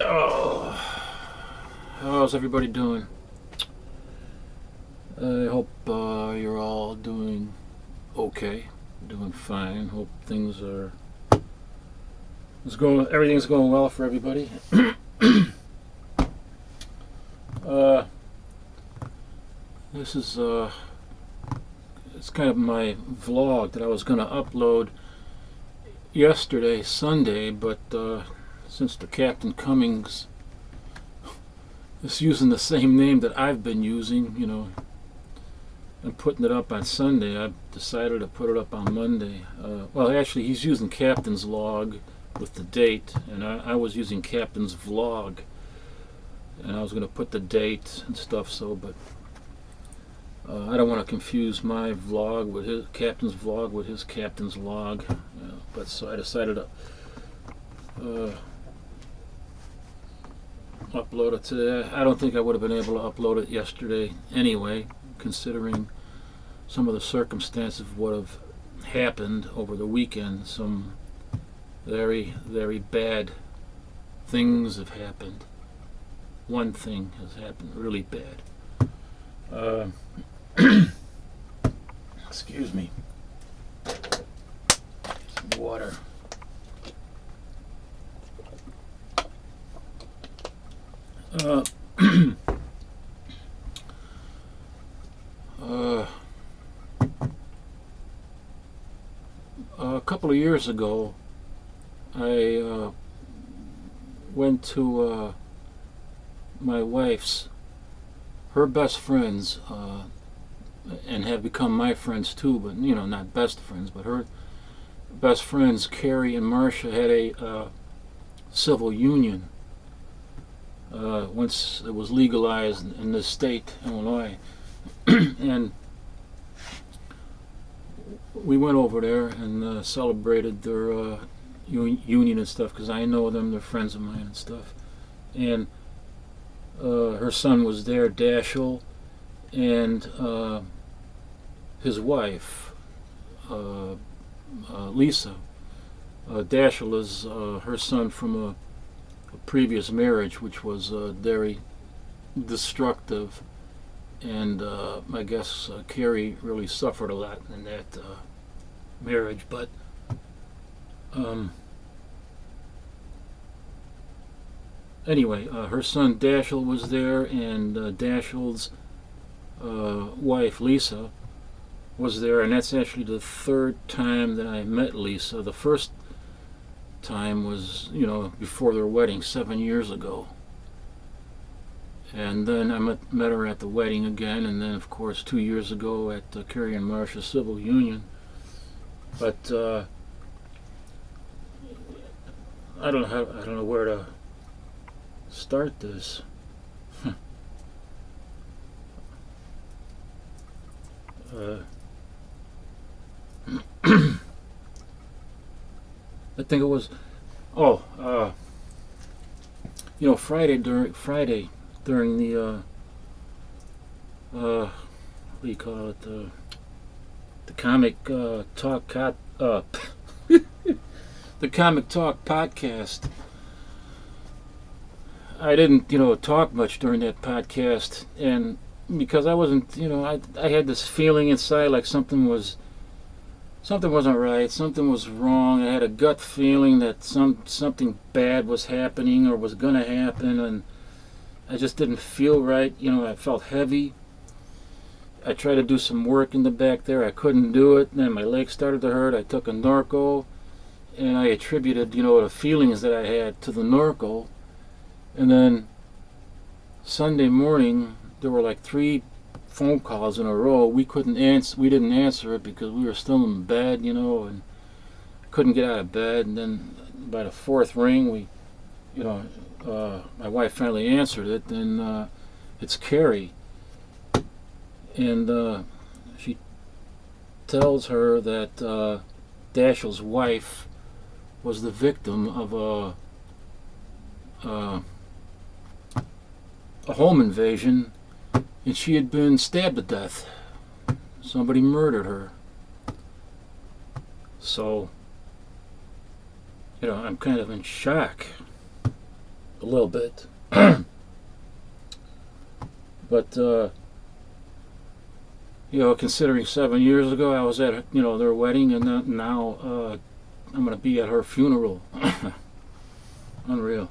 Oh, how's everybody doing? I hope you're all doing okay, doing fine. Hope everything's going well for everybody. This is it's kind of my vlog that I was going to upload yesterday, Sunday, but since the Captain Cummings is using the same name that I've been using, and putting it up on Sunday, I've decided to put it up on Monday. Well, actually, he's using Captain's Log with the date, and I was using Captain's Vlog, and I was going to put the date and stuff, but I don't want to confuse my vlog with his Captain's Vlog with his Captain's Log, but so I decided to upload it today. I don't think I would have been able to upload it yesterday anyway, considering some of the circumstances of what have happened over the weekend. Some very, very bad things have happened. One thing has happened really bad. Excuse me. Some water. A couple of years ago, I went to my wife's, her best friends, and have become my friends too, but not best friends, but her best friends, Carrie and Marcia, had a civil union once it was legalized in this state, Illinois. And we went over there and celebrated their union and stuff, because I know them, they're friends of mine and stuff. And her son was there, Dashiell, and his wife, Lisa. Dashiell is her son from a previous marriage, which was very destructive, and I guess Carrie really suffered a lot in that marriage. But anyway, her son Dashiell was there, and Dashiell's wife Lisa was there, and that's actually the third time that I met Lisa. The first time was, before their wedding 7 years ago. And then I met her at the wedding again, and then of course 2 years ago at Carrie and Marcia's civil union. But I don't know where to start this. I think it was Friday during the what do you call it, the comic talk the comic talk podcast. I didn't talk much during that podcast, and because I wasn't, I had this feeling inside like something wasn't right, something was wrong. I had a gut feeling that something bad was happening or was going to happen, and I just didn't feel right. I felt heavy. I tried to do some work in the back there. I couldn't do it. Then my legs started to hurt. I took a Norco, and I attributed, the feelings that I had to the Norco. And then Sunday morning, there were like 3 phone calls in a row. We didn't answer it because we were still in bed, and couldn't get out of bed. And then by the 4th ring, my wife finally answered it, and it's Carrie. And she tells her that Dashiell's wife was the victim of a home invasion, and she had been stabbed to death. Somebody murdered her. So, I'm kind of in shock. little bit. But considering 7 years ago I was at their wedding, and now I'm gonna be at her funeral. Unreal.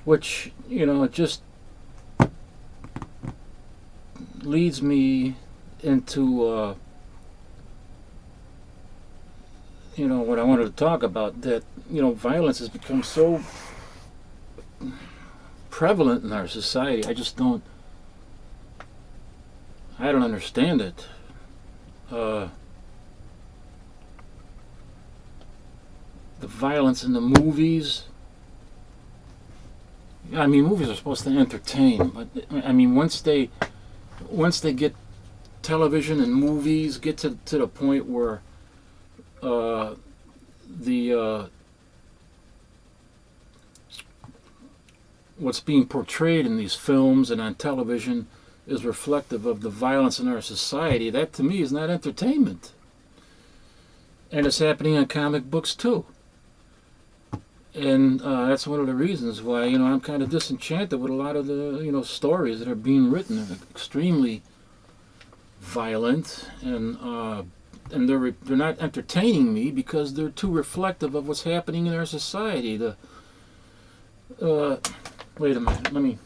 Which it just leads me into what I wanted to talk about. That violence has become so prevalent in our society. I don't understand it. The violence in the movies. I mean, movies are supposed to entertain, but I mean, once they get television and movies get to the point where the what's being portrayed in these films and on television is reflective of the violence in our society, that to me is not entertainment. And it's happening in comic books too. And that's one of the reasons why I'm kind of disenchanted with a lot of the stories that are being written. They're extremely violent, and they're not entertaining me because they're too reflective of what's happening in our society. Wait a minute,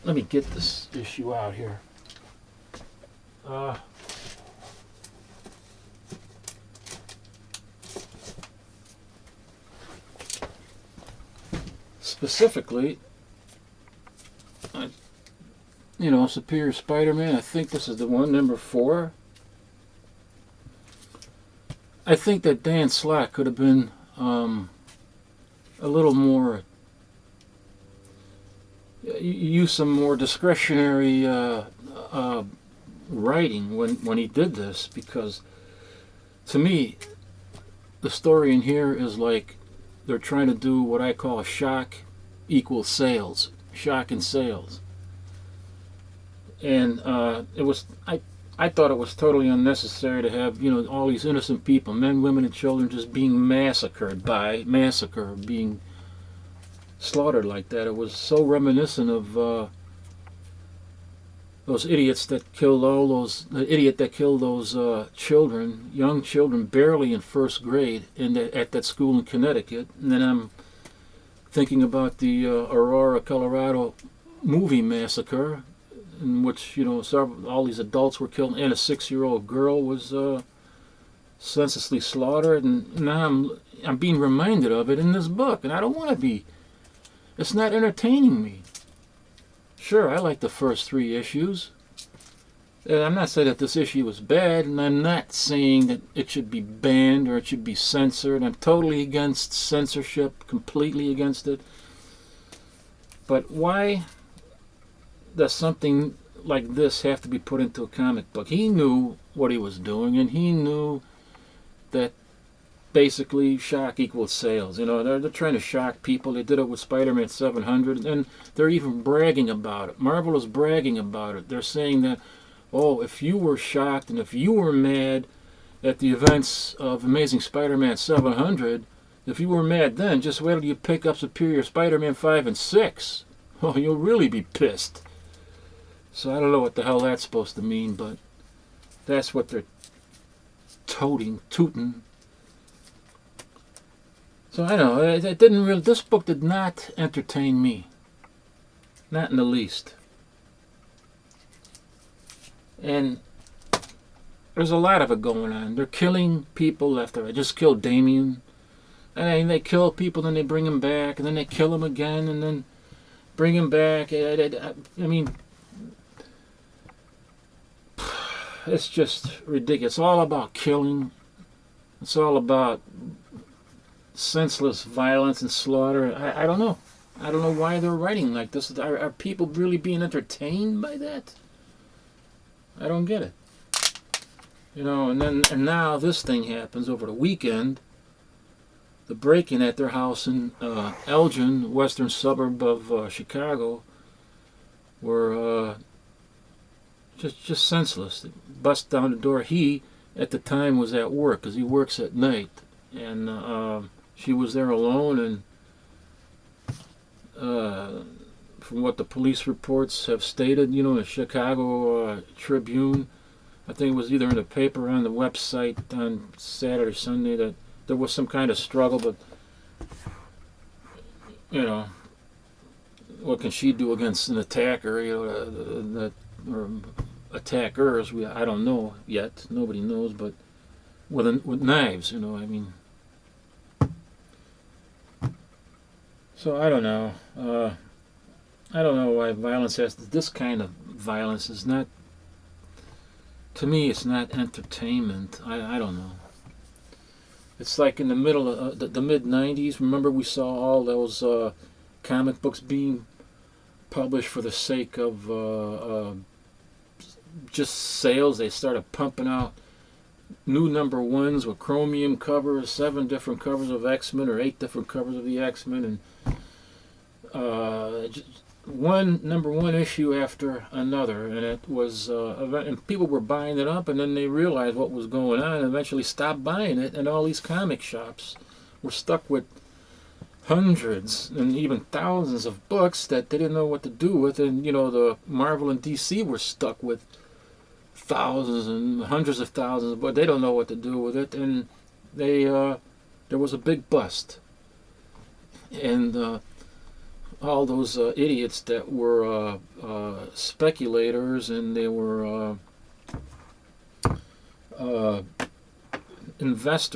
let me get this issue out here. Specifically, Superior Spider-Man. I think this is the one, number 4. I think that Dan Slott could have been a little more, use some more discretionary writing when he did this, because to me, the story in here is like they're trying to do what I call shock equals sales, shock and sales. And I thought it was totally unnecessary to have all these innocent people, men, women, and children, just being being slaughtered like that. It was so reminiscent of those idiots that killed the idiot that killed those children, young children, barely in first grade, at that school in Connecticut. And then I'm thinking about the Aurora, Colorado movie massacre, in which all these adults were killed, and a 6-year-old girl was senselessly slaughtered. And now I'm being reminded of it in this book, and I don't want to be. It's not entertaining me. Sure, I like the first 3 issues. I'm not saying that this issue was bad, and I'm not saying that it should be banned or it should be censored. I'm totally against censorship, completely against it. But why does something like this have to be put into a comic book? He knew what he was doing, and he knew that basically shock equals sales. They're trying to shock people. They did it with Spider-Man 700, and they're even bragging about it. Marvel is bragging about it. They're saying that, oh, if you were shocked and if you were mad at the events of Amazing Spider-Man 700, if you were mad then, just wait till you pick up Superior Spider-Man 5 and 6. Oh, you'll really be pissed. So I don't know what the hell that's supposed to mean, but that's what they're tooting. So I don't know, it didn't really. This book did not entertain me, not in the least. And there's a lot of it going on. They're killing people left and right. Just killed Damien, and they kill people, then they bring him back, and then they kill him again, and then bring him back. I mean, it's just ridiculous. It's all about killing. It's all about senseless violence and slaughter. I don't know. I don't know why they're writing like this. Are people really being entertained by that? I don't get it. And now this thing happens over the weekend. The break-in at their house in Elgin, western suburb of Chicago, were just senseless. They bust down the door. He, at the time, was at work because he works at night, and she was there alone, and from what the police reports have stated, in the Chicago Tribune, I think it was either in the paper or on the website on Saturday or Sunday, that there was some kind of struggle, but, what can she do against an attacker, or attackers? I don't know yet. Nobody knows, but with knives, So I don't know. I don't know why violence this kind of violence is not. To me, it's not entertainment. I don't know. It's like in the middle of the mid '90s. Remember, we saw all those comic books being published for the sake of just sales. They started pumping out new number ones with chromium covers, 7 different covers of X-Men or 8 different covers of the X-Men, and one number one issue after another, and it was and people were buying it up, and then they realized what was going on and eventually stopped buying it, and all these comic shops were stuck with hundreds and even thousands of books that they didn't know what to do with, and the Marvel and DC were stuck with thousands and hundreds of thousands, but they don't know what to do with it, and there was a big bust, and all those idiots that were speculators, and they were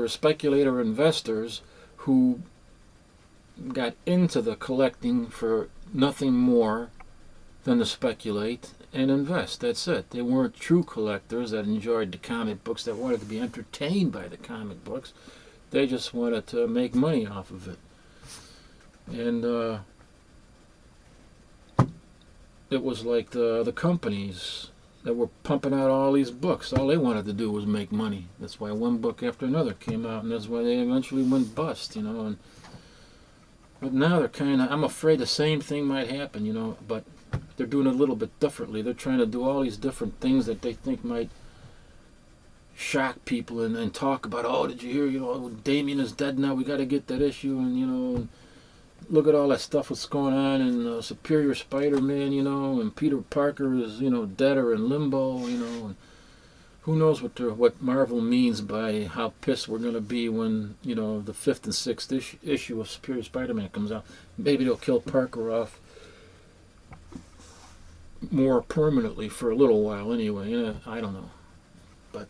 speculator investors who got into the collecting for nothing more than to speculate and invest. That's it. They weren't true collectors that enjoyed the comic books, that wanted to be entertained by the comic books. They just wanted to make money off of it. And it was like the companies that were pumping out all these books. All they wanted to do was make money. That's why one book after another came out, and that's why they eventually went bust, But now they're kind of, I'm afraid the same thing might happen, but they're doing it a little bit differently. They're trying to do all these different things that they think might shock people, and talk about, oh, did you hear, Damien is dead now, we got to get that issue, and, look at all that stuff that's going on in Superior Spider-Man, and Peter Parker is, dead or in limbo, and who knows what Marvel means by how pissed we're going to be when, the 5th and 6th issue of Superior Spider-Man comes out. Maybe they'll kill Parker off more permanently for a little while anyway. I don't know. But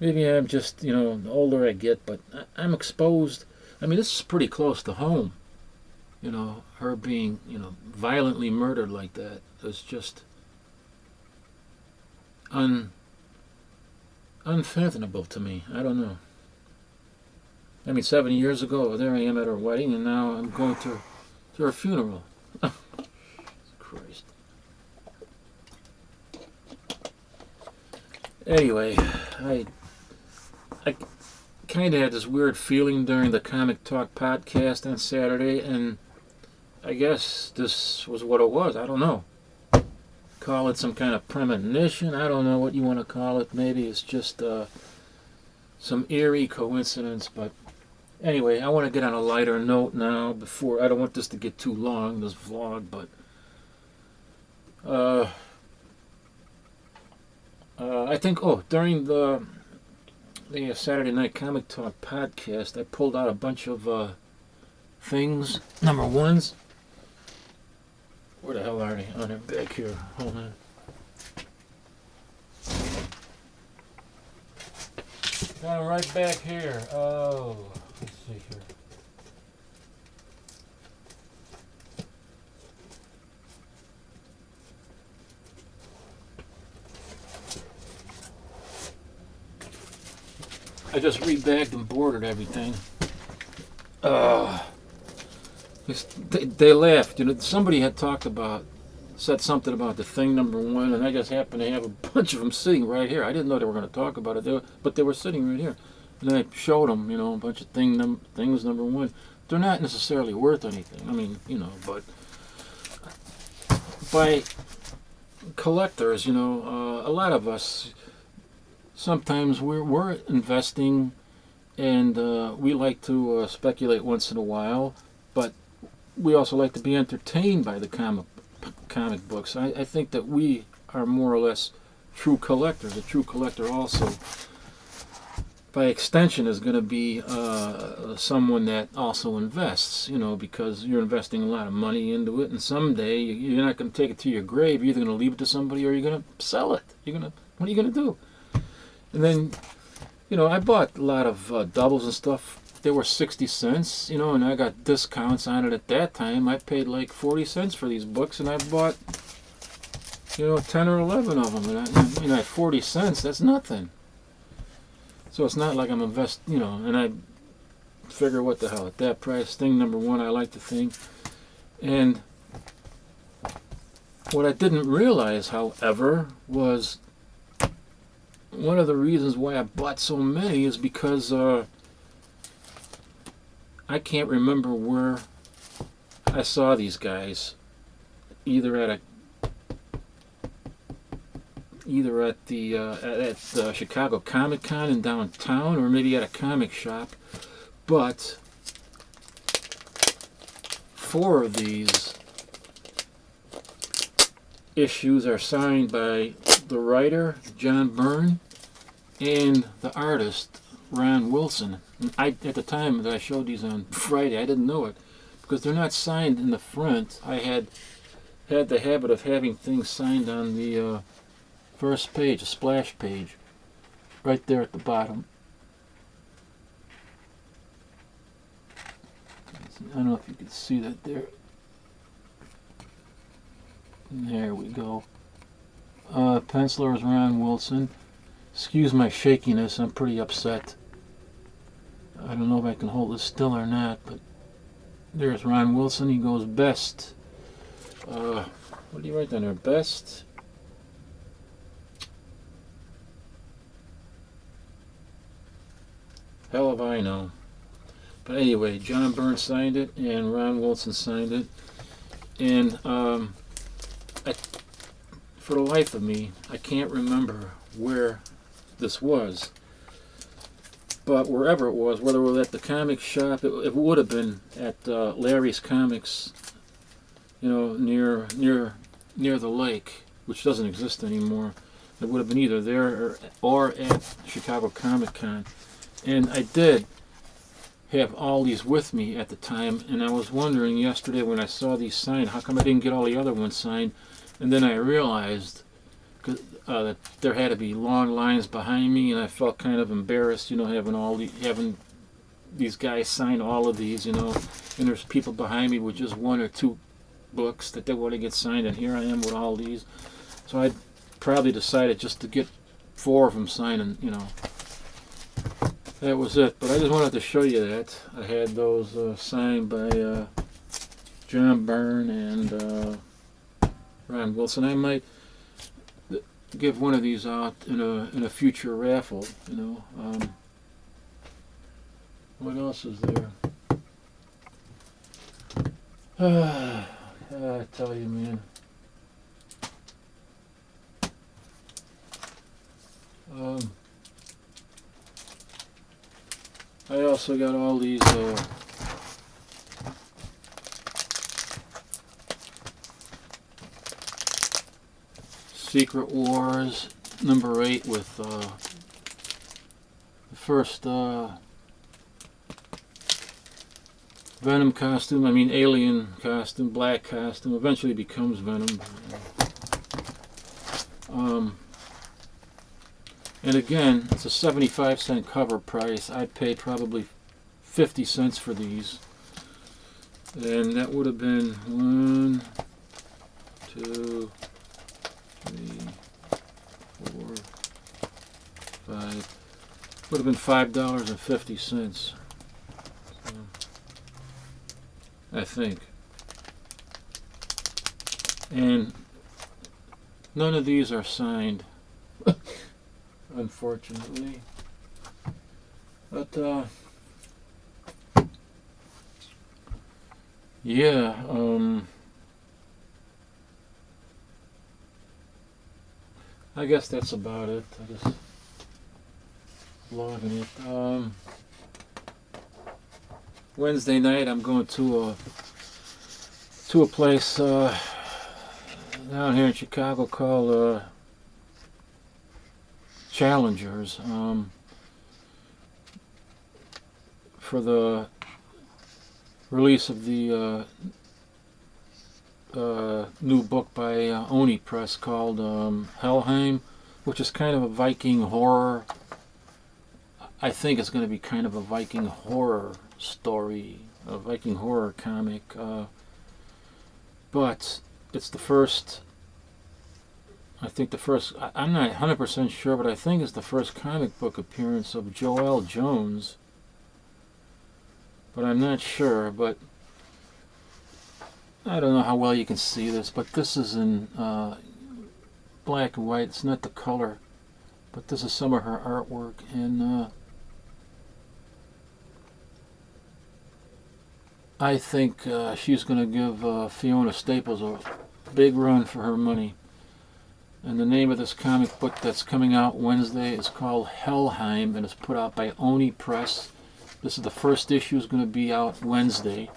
maybe I'm just, the older I get, but I'm exposed. I mean, this is pretty close to home. Her being, violently murdered like that is just unfathomable to me. I don't know. I mean, 7 years ago, there I am at her wedding, and now I'm going to her funeral. Christ. Anyway, I kind of had this weird feeling during the Comic Talk podcast on Saturday, and I guess this was what it was. I don't know. Call it some kind of premonition. I don't know what you want to call it. Maybe it's just some eerie coincidence. But anyway, I want to get on a lighter note now. Before, I don't want this to get too long, this vlog. But I think, during the Saturday Night Comic Talk podcast, I pulled out a bunch of things. Number ones. Where the hell are they? Oh, they're back here. Hold on. Got them right back here. Oh, let's see here. I just rebagged and bordered everything. They laughed. Somebody had said something about the Thing #1, and I just happened to have a bunch of them sitting right here. I didn't know they were going to talk about it, but they were sitting right here. And I showed them, a bunch of things #1. They're not necessarily worth anything. I mean, but by collectors, a lot of us, sometimes we're investing, and we like to speculate once in a while. but we also like to be entertained by the comic books. I think that we are more or less true collectors. A true collector also, by extension, is going to be someone that also invests, because you're investing a lot of money into it, and someday you're not going to take it to your grave. You're either going to leave it to somebody or you're going to sell it. What are you going to do? And then, I bought a lot of doubles and stuff. They were 60 cents, and I got discounts on it at that time. I paid like 40 cents for these books, and I bought, 10 or 11 of them. And at 40 cents, that's nothing. So it's not like I'm and I figure, what the hell, at that price, thing number one, I like the thing. And what I didn't realize, however, was one of the reasons why I bought so many is because I can't remember where I saw these guys, either at the Chicago Comic Con in downtown, or maybe at a comic shop. But 4 of these issues are signed by the writer John Byrne and the artist Ron Wilson. And at the time that I showed these on Friday, I didn't know it because they're not signed in the front. I had the habit of having things signed on the first page, a splash page, right there at the bottom. I don't know if you can see that there. There we go. Penciler is Ron Wilson. Excuse my shakiness, I'm pretty upset. I don't know if I can hold this still or not, but there's Ron Wilson. He goes best. What do you write down there? Best. Hell if I know. But anyway, John Byrne signed it and Ron Wilson signed it. And for the life of me, I can't remember where this was. But wherever it was, whether it was at the comic shop, it would have been at Larry's Comics, near the lake, which doesn't exist anymore. It would have been either there or at Chicago Comic Con. And I did have all these with me at the time, and I was wondering yesterday when I saw these signed, how come I didn't get all the other ones signed? And then I realized that there had to be long lines behind me, and I felt kind of embarrassed, having these guys sign all of these, and there's people behind me with just 1 or 2 books that they want to get signed, and here I am with all these. So I probably decided just to get 4 of them signed, and that was it. But I just wanted to show you that I had those signed by John Byrne and Ron Wilson. I might give one of these out in a future raffle. What else is there? I tell you, man. I also got all these Secret Wars number 8 with the first Venom costume, Alien costume, black costume, eventually becomes Venom. And again, it's a 75-cent cover price. I paid probably 50 cents for these. And that would have been 1, 2, 3, 4, 5. Would have been $5.50. So, I think. And none of these are signed, unfortunately. But yeah, I guess that's about it. I just logging it. Wednesday night I'm going to a place down here in Chicago called Challengers, for the release of the new book by Oni Press called Helheim, which is kind of a Viking horror. I think it's going to be kind of a Viking horror story, a Viking horror comic, but it's the first, I think the first, I'm not 100% sure, but I think it's the first comic book appearance of Joelle Jones, but I'm not sure. But I don't know how well you can see this, but this is in black and white. It's not the color, but this is some of her artwork, and I think she's going to give Fiona Staples a big run for her money. And the name of this comic book that's coming out Wednesday is called Helheim, and it's put out by Oni Press. This is the first issue, is going to be out Wednesday,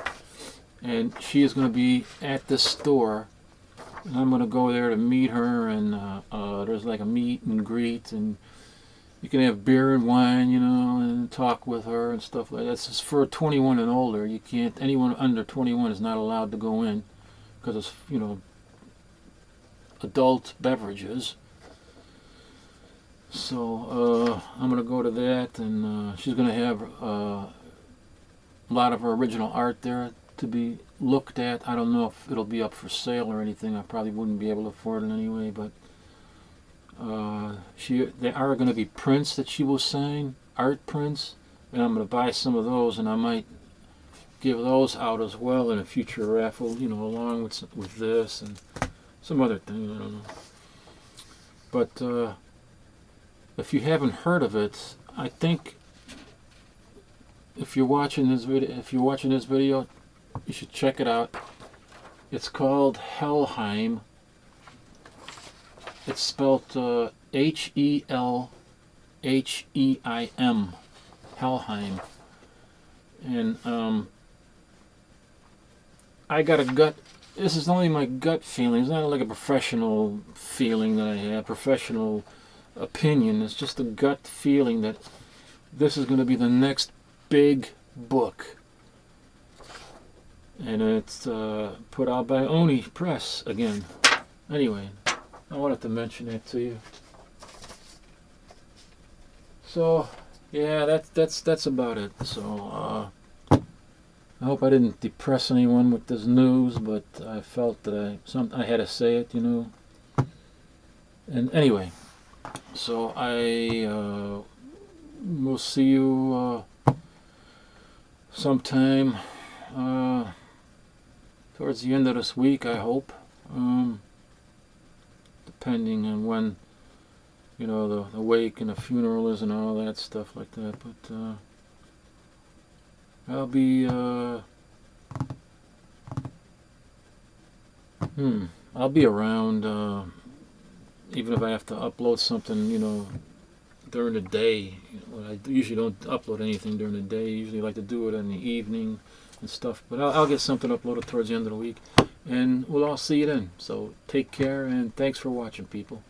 and she is going to be at this store, and I'm going to go there to meet her, and there's like a meet and greet, and you can have beer and wine, and talk with her and stuff like that. It's for 21 and older. You can't, anyone under 21 is not allowed to go in, because it's, adult beverages. So I'm going to go to that, and she's going to have a lot of her original art there to be looked at. I don't know if it'll be up for sale or anything. I probably wouldn't be able to afford it anyway, but there are going to be prints that she will sign, art prints, and I'm going to buy some of those, and I might give those out as well in a future raffle, along with this and some other thing, I don't know. But if you haven't heard of it, I think if you're watching this video, you should check it out. It's called Helheim. It's spelled Helheim. Helheim. And I got a gut. This is only my gut feeling. It's not like a professional feeling that I have, professional opinion. It's just a gut feeling that this is going to be the next big book. And it's put out by Oni Press again. Anyway, I wanted to mention that to you. So, yeah, that's about it. So, I hope I didn't depress anyone with this news, but I felt that I had to say it, And anyway, so I will see you sometime towards the end of this week, I hope, depending on when, the wake and the funeral is and all that stuff like that. But I'll be around, even if I have to upload something, during the day. I usually don't upload anything during the day. I usually like to do it in the evening and stuff. But I'll get something uploaded towards the end of the week, and we'll all see you then. So take care, and thanks for watching, people.